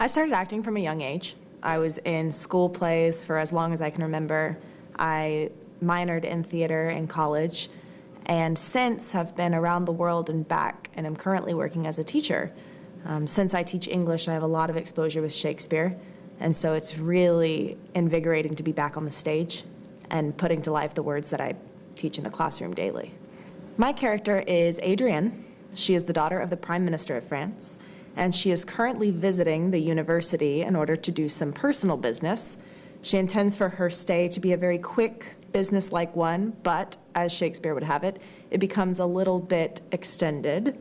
I started acting from a young age. I was in school plays for as long as I can remember. I minored in theater in college, and since have been around the world and back, and am currently working as a teacher. Since I teach English, I have a lot of exposure with Shakespeare, and so it's really invigorating to be back on the stage and putting to life the words that I teach in the classroom daily. My character is Adrienne. She is the daughter of the Prime Minister of France, and she is currently visiting the university in order to do some personal business. She intends for her stay to be a very quick, business-like one, but, as Shakespeare would have it, it becomes a little bit extended.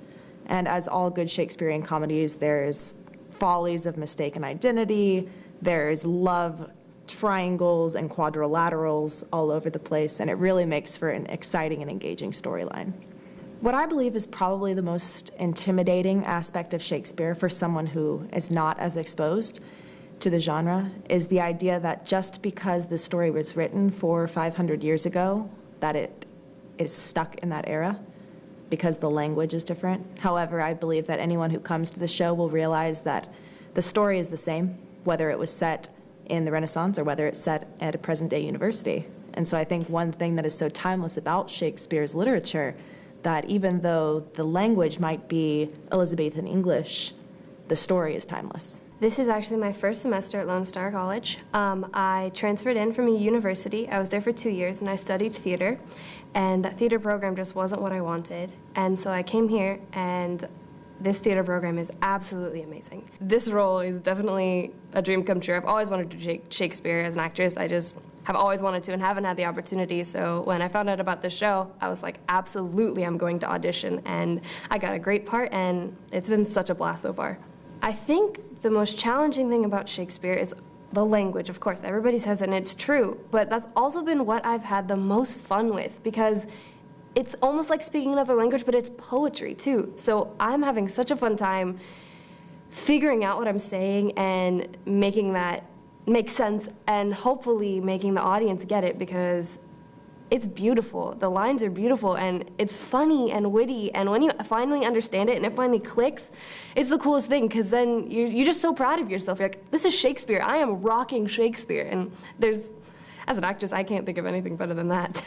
And as all good Shakespearean comedies, there's follies of mistaken identity, there's love triangles and quadrilaterals all over the place, and it really makes for an exciting and engaging storyline. What I believe is probably the most intimidating aspect of Shakespeare for someone who is not as exposed to the genre is the idea that just because the story was written 400 or 500 years ago, that it is stuck in that era because the language is different. However, I believe that anyone who comes to the show will realize that the story is the same, whether it was set in the Renaissance or whether it's set at a present-day university. And so I think one thing that is so timeless about Shakespeare's literature, that even though the language might be Elizabethan English, the story is timeless. This is actually my first semester at Lone Star College. I transferred in from a university. I was there for 2 years, and I studied theater, and that theater program just wasn't what I wanted. And so I came here, and this theater program is absolutely amazing. This role is definitely a dream come true. I've always wanted to do Shakespeare as an actress. I just have always wanted to and haven't had the opportunity. So when I found out about the show, I was like, absolutely, I'm going to audition. And I got a great part, and it's been such a blast so far. I think the most challenging thing about Shakespeare is the language. Of course, everybody says it, and it's true. But that's also been what I've had the most fun with, because it's almost like speaking another language, but it's poetry too. So I'm having such a fun time figuring out what I'm saying and making that make sense, and hopefully making the audience get it, because it's beautiful. The lines are beautiful, and it's funny and witty, and when you finally understand it and it finally clicks, it's the coolest thing, because then you're just so proud of yourself. You're like, this is Shakespeare. I am rocking Shakespeare. And as an actress, I can't think of anything better than that.